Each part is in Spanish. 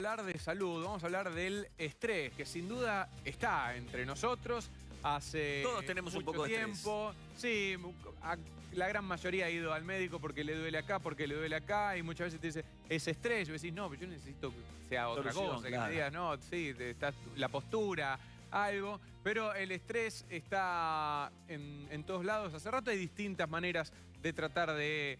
hablar de salud, vamos a hablar del estrés, que sin duda está entre nosotros hace Todos tenemos un mucho poco de tiempo. Sí, la gran mayoría ha ido al médico porque le duele acá, y muchas veces te dice, es estrés. Y vos decís, no, pero yo necesito que sea otra Solución, cosa, claro. que me digas, no, sí, está la postura, algo. Pero el estrés está en todos lados. Hace rato hay distintas maneras de tratar de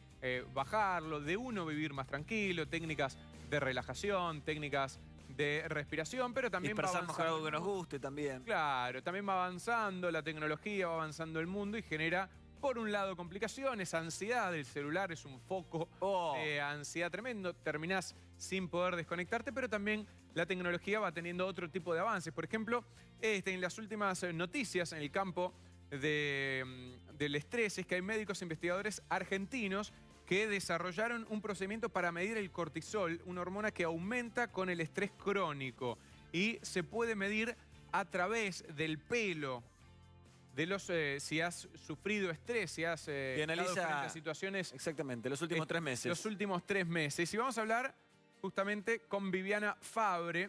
bajarlo, de uno vivir más tranquilo, técnicas de relajación, técnicas de respiración, pero también va Dispersarnos con avanzando. algo que nos guste también. Claro, también va avanzando la tecnología, va avanzando el mundo y genera, por un lado, complicaciones, ansiedad. El celular es un foco de ansiedad tremendo. Terminás sin poder desconectarte, pero también la tecnología va teniendo otro tipo de avances. Por ejemplo, en las últimas noticias en el campo del estrés es que hay médicos e investigadores argentinos que desarrollaron un procedimiento para medir el cortisol, una hormona que aumenta con el estrés crónico y se puede medir a través del pelo de los si has sufrido estrés, si has Y estado frente analiza a situaciones exactamente los últimos 3 meses. los últimos 3 meses. Y vamos a hablar justamente con Viviana Fabre,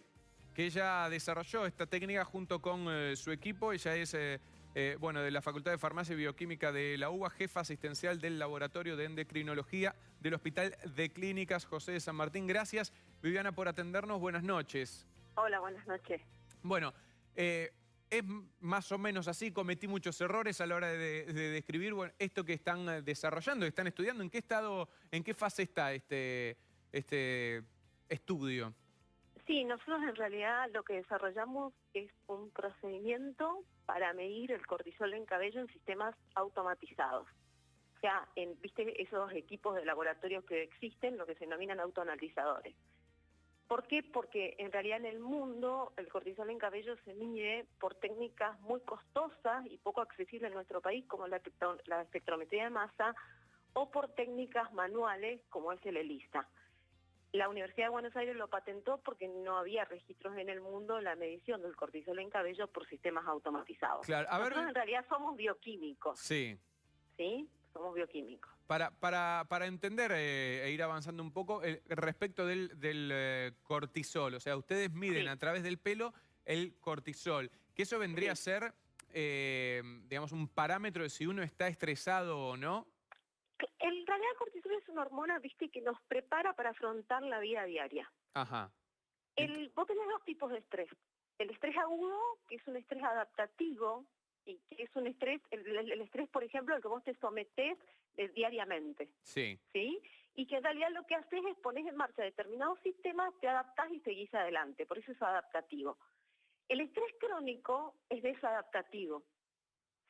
que ella desarrolló esta técnica junto con su equipo. Ella es bueno, de la Facultad de Farmacia y Bioquímica de la UBA, jefa asistencial del Laboratorio de Endocrinología del Hospital de Clínicas José de San Martín. Gracias, Viviana, por atendernos. Buenas noches. Hola, buenas noches. Bueno, es más o menos así. Cometí muchos errores a la hora de describir esto que están desarrollando, que están estudiando. ¿En qué estado, en qué fase está este estudio? Sí, nosotros en realidad lo que desarrollamos es un procedimiento para medir el cortisol en cabello en sistemas automatizados. O sea, ¿viste esos equipos de laboratorio que existen, lo que se denominan autoanalizadores? ¿Por qué? Porque en realidad en el mundo el cortisol en cabello se mide por técnicas muy costosas y poco accesibles en nuestro país, como la espectrometría de masa, o por técnicas manuales, como es el ELISA. La Universidad de Buenos Aires lo patentó porque no había registros en el mundo en la medición del cortisol en cabello por sistemas automatizados. Claro, Nosotros en realidad somos bioquímicos. Sí. ¿Sí? Somos bioquímicos. Para entender e ir avanzando un poco respecto del cortisol, o sea, ustedes miden a través del pelo el cortisol, que eso vendría a ser, digamos, un parámetro de si uno está estresado o no. En realidad el cortisol es una hormona, viste, que nos prepara para afrontar la vida diaria. Ajá. Vos tenés dos tipos de estrés. El estrés agudo, que es un estrés adaptativo, y que es un estrés, el estrés, por ejemplo, al que vos te sometés diariamente. Sí. ¿Sí? Y que en realidad lo que haces es poner en marcha determinados sistemas, te adaptás y seguís adelante. Por eso es adaptativo. El estrés crónico es desadaptativo,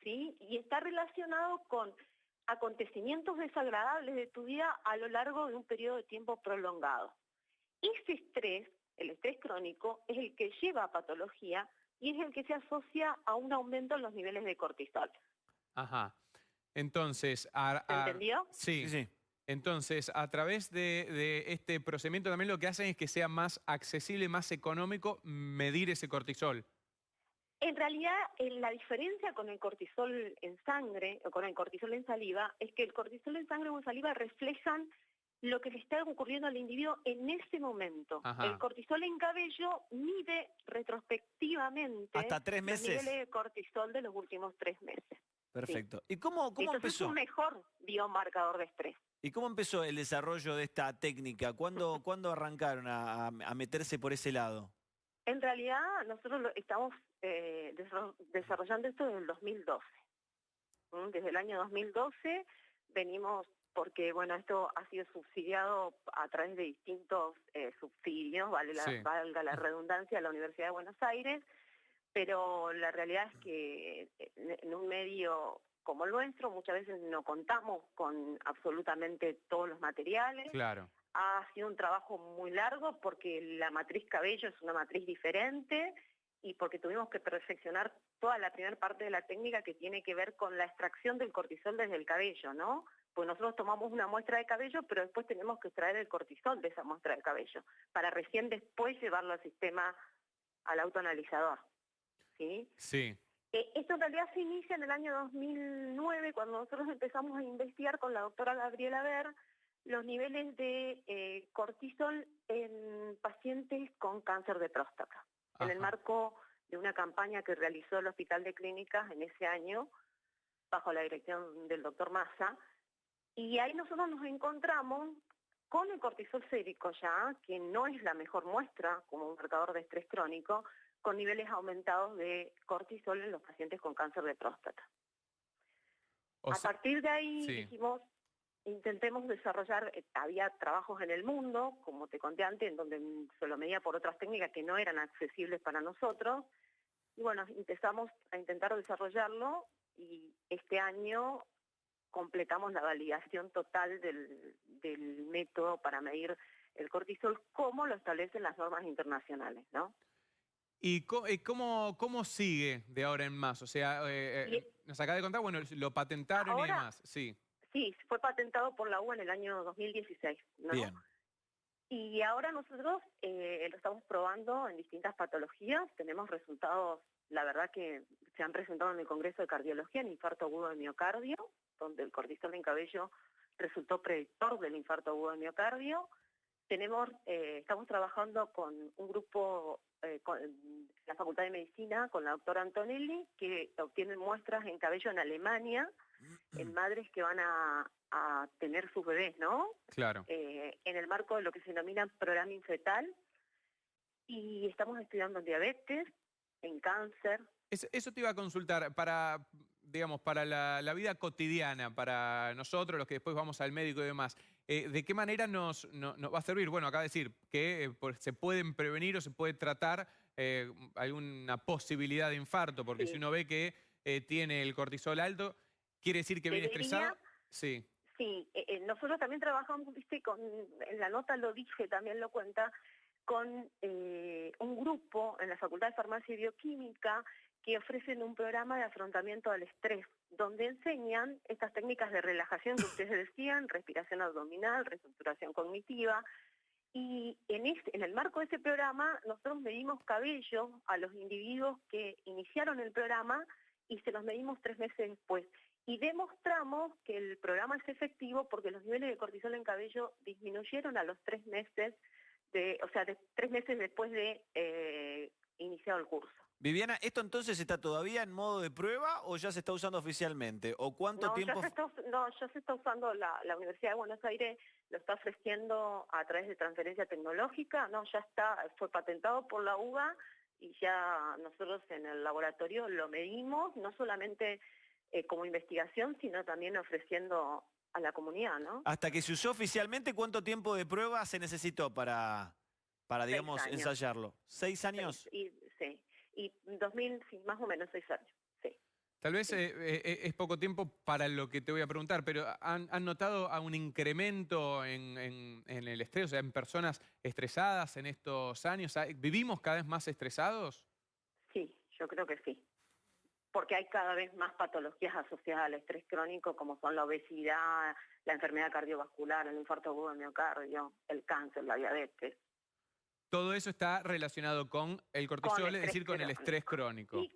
¿sí? Y está relacionado con acontecimientos desagradables de tu vida a lo largo de un periodo de tiempo prolongado. Ese estrés, el estrés crónico, es el que lleva a patología y es el que se asocia a un aumento en los niveles de cortisol. Ajá. Entonces, ¿Entendió? Sí. Sí. Entonces, a través de este procedimiento también lo que hacen es que sea más accesible, más económico medir ese cortisol. En realidad, la diferencia con el cortisol en sangre o con el cortisol en saliva es que el cortisol en sangre o en saliva reflejan lo que le está ocurriendo al individuo en ese momento. Ajá. El cortisol en cabello mide retrospectivamente ¿Hasta 3 meses? los niveles de cortisol de los últimos 3 meses. Perfecto. ¿Y cómo Entonces empezó? es un mejor biomarcador de estrés. ¿Y cómo empezó el desarrollo de esta técnica? ¿Cuándo arrancaron a meterse por ese lado? En realidad, nosotros estamos desarrollando esto desde el 2012. Desde el año 2012 venimos, porque bueno, esto ha sido subsidiado a través de distintos subsidios, valga la redundancia, a la Universidad de Buenos Aires, pero la realidad es que en un medio como el nuestro muchas veces no contamos con absolutamente todos los materiales. Claro. Ha sido un trabajo muy largo porque la matriz cabello es una matriz diferente y porque tuvimos que perfeccionar toda la primera parte de la técnica que tiene que ver con la extracción del cortisol desde el cabello, ¿no? Pues nosotros tomamos una muestra de cabello, pero después tenemos que extraer el cortisol de esa muestra de cabello para recién después llevarlo al sistema, al autoanalizador, ¿sí? Sí. Esto en realidad se inicia en el año 2009, cuando nosotros empezamos a investigar con la doctora Gabriela Ver, los niveles de cortisol en pacientes con cáncer de próstata. En el Ajá. marco de una campaña que realizó el Hospital de Clínicas en ese año, bajo la dirección del doctor Massa, y ahí nosotros nos encontramos con el cortisol sérico ya, que no es la mejor muestra como un marcador de estrés crónico, con niveles aumentados de cortisol en los pacientes con cáncer de próstata. O A sea, partir de ahí sí. dijimos, intentemos desarrollar, había trabajos en el mundo, como te conté antes, en donde se lo medía por otras técnicas que no eran accesibles para nosotros, y bueno, empezamos a intentar desarrollarlo, y este año completamos la validación total del método para medir el cortisol, como lo establecen las normas internacionales, ¿no? ¿Y cómo sigue de ahora en más? O sea, Y nos acaba de contar, bueno, lo patentaron y ahora, demás, sí. sí, fue patentado por la UBA en el año 2016, ¿no? Bien. Y ahora nosotros lo estamos probando en distintas patologías, tenemos resultados, la verdad que se han presentado en el Congreso de Cardiología en infarto agudo de miocardio, donde el cortisol en cabello resultó predictor del infarto agudo de miocardio. Estamos trabajando con un grupo con la Facultad de Medicina, con la doctora Antonelli, que obtienen muestras en cabello en Alemania, en madres que van a tener sus bebés, ¿no? Claro. En el marco de lo que se denomina programa infetal, y estamos estudiando en diabetes, en cáncer. Eso te iba a consultar para, digamos, para la vida cotidiana, para nosotros, los que después vamos al médico y demás. ¿De qué manera nos va a servir? Bueno, acaba de decir que se pueden prevenir o se puede tratar alguna posibilidad de infarto, porque si Sí, uno ve que tiene el cortisol alto, ¿quiere decir que viene debería. estresado? Sí, Sí, nosotros también trabajamos, viste, en la nota lo dije, también lo cuenta, con un grupo en la Facultad de Farmacia y Bioquímica que ofrecen un programa de afrontamiento al estrés, donde enseñan estas técnicas de relajación que ustedes decían, respiración abdominal, reestructuración cognitiva, y en el marco de ese programa nosotros medimos cabello a los individuos que iniciaron el programa y se los medimos 3 meses después. Y demostramos que el programa es efectivo porque los niveles de cortisol en cabello disminuyeron a los 3 meses, de 3 meses después de iniciado el curso. Viviana, ¿esto entonces está todavía en modo de prueba o ya se está usando oficialmente? ¿O cuánto No, tiempo? ya se está usando, la Universidad de Buenos Aires lo está ofreciendo a través de transferencia tecnológica, no, ya está, fue patentado por la UBA y ya nosotros en el laboratorio lo medimos, no solamente como investigación, sino también ofreciendo a la comunidad, ¿no? Hasta que se usó oficialmente, ¿cuánto tiempo de prueba se necesitó para 6 digamos, años. ensayarlo? ¿6 años? Sí, y 2000, sí, más o menos 6 años, sí. tal vez Sí. es poco tiempo para lo que te voy a preguntar, pero ¿han notado un incremento en el estrés, o sea, en personas estresadas en estos años? ¿Vivimos cada vez más estresados? Sí, yo creo que sí. Porque hay cada vez más patologías asociadas al estrés crónico, como son la obesidad, la enfermedad cardiovascular, el infarto agudo de miocardio, el cáncer, la diabetes. Todo eso está relacionado con el cortisol, es decir, con el estrés crónico. Y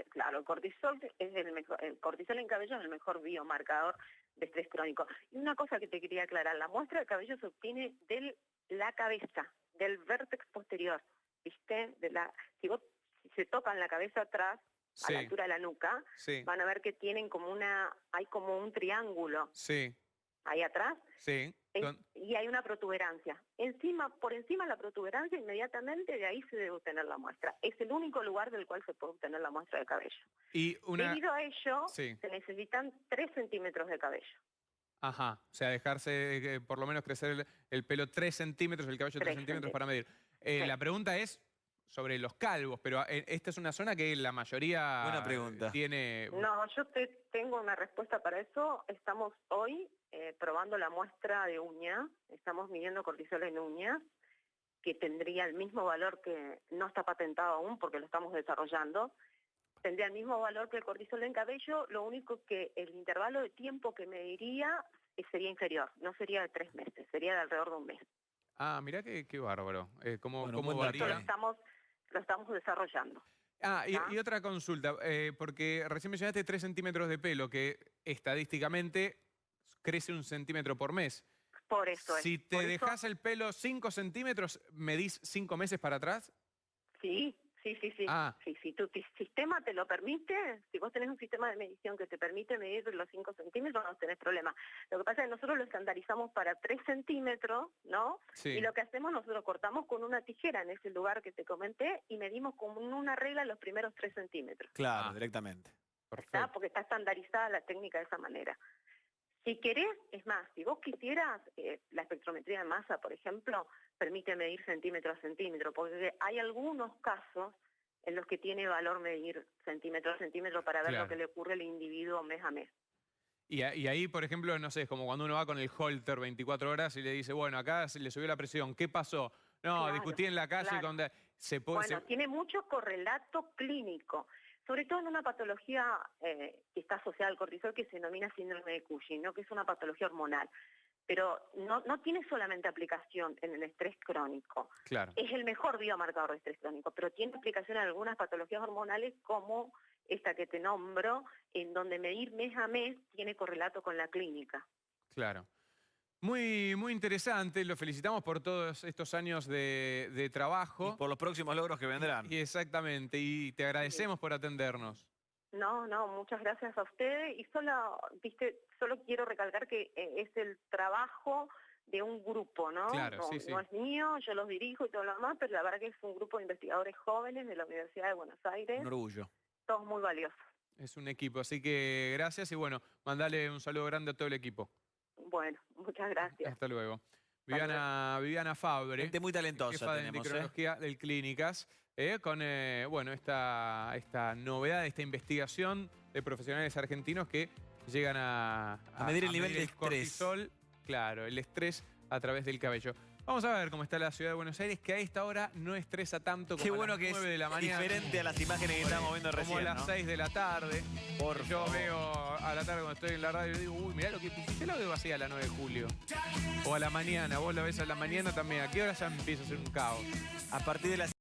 claro, el cortisol es el cortisol en cabello es el mejor biomarcador de estrés crónico. Y una cosa que te quería aclarar, la muestra de cabello se obtiene de la cabeza, del vértex posterior, ¿viste? Si se tocan la cabeza atrás, a la Sí, altura de la nuca, sí, van a ver que tienen hay como un triángulo sí, ahí atrás, sí. y hay una protuberancia. Por encima de la protuberancia, inmediatamente de ahí se debe obtener la muestra. Es el único lugar del cual se puede obtener la muestra de cabello. Y Debido a ello, Sí. se necesitan 3 centímetros de cabello. Ajá, o sea, dejarse por lo menos crecer el pelo 3 centímetros, el cabello 3 3 centímetros para centímetros. medir. Sí. La pregunta es sobre los calvos, pero esta es una zona que la mayoría Buena pregunta. tiene... No, yo tengo una respuesta para eso. Estamos hoy probando la muestra de uña. Estamos midiendo cortisol en uñas, que tendría el mismo valor que no está patentado aún porque lo estamos desarrollando. Tendría el mismo valor que el cortisol en cabello, lo único que el intervalo de tiempo que mediría sería inferior, no sería de 3 meses, sería de alrededor de un mes. Ah, mirá qué bárbaro. ¿Cómo Bueno, cómo buen dato, varía? Lo estamos desarrollando. Ah, ¿Está? y otra consulta, porque recién mencionaste 3 centímetros de pelo, que estadísticamente crece 1 centímetro por mes. Por eso es. Si te Por eso- dejas el pelo 5 centímetros, ¿medís 5 meses para atrás? Sí. Ah. Sí, si tu sistema te lo permite, si vos tenés un sistema de medición que te permite medir los 5 centímetros, no tenés problema. Lo que pasa es que nosotros lo estandarizamos para 3 centímetros, ¿no? Sí. Y lo que hacemos, nosotros cortamos con una tijera en ese lugar que te comenté y medimos con una regla los primeros 3 centímetros. Claro, Ah. directamente. ¿Está? Perfecto. Porque está estandarizada la técnica de esa manera. Si querés, es más, si vos quisieras, la espectrometría de masa, por ejemplo, permite medir centímetro a centímetro, porque hay algunos casos en los que tiene valor medir centímetro a centímetro para ver Claro. lo que le ocurre al individuo mes a mes. Y ahí, por ejemplo, no sé, es como cuando uno va con el Holter 24 horas y le dice, bueno, acá se le subió la presión, ¿qué pasó? No, Claro, discutí en la calle claro. con... Se puede, Bueno, tiene mucho correlato clínico, sobre todo en una patología que está asociada al cortisol que se denomina síndrome de Cushing, ¿no? Que es una patología hormonal. Pero no tiene solamente aplicación en el estrés crónico. Claro. Es el mejor biomarcador de estrés crónico, pero tiene aplicación en algunas patologías hormonales como esta que te nombro, en donde medir mes a mes tiene correlato con la clínica. Claro. Muy, muy interesante. Lo felicitamos por todos estos años de trabajo. Y por los próximos logros que vendrán. Y exactamente. Y te agradecemos por atendernos. No, muchas gracias a ustedes. Y solo quiero recalcar que es el trabajo de un grupo, ¿no? Claro, No, sí, sí. no es mío, yo los dirijo y todo lo demás, pero la verdad que es un grupo de investigadores jóvenes de la Universidad de Buenos Aires, Un orgullo. todos muy valiosos. Es un equipo. Así que gracias y bueno, mandale un saludo grande a todo el equipo. Bueno, muchas gracias. Hasta luego. Viviana Fabre. Gente muy talentosa Jefa de tenemos, endocrinología del Clínicas, con bueno, esta novedad, esta investigación de profesionales argentinos que llegan a medir el nivel de estrés. cortisol, claro, el estrés a través del cabello. Vamos a ver cómo está la ciudad de Buenos Aires, que a esta hora no estresa tanto como Qué a bueno las que 9 de la es mañana. diferente a las imágenes que estábamos viendo Como recién, a las ¿no? 6 de la tarde. Por Yo favor. veo a la tarde cuando estoy en la radio y digo, uy, mirá lo que pusiste, lo veo así a la 9 de julio. O a la mañana, vos la ves a la mañana también. ¿A qué hora ya empieza a ser un caos? A partir de las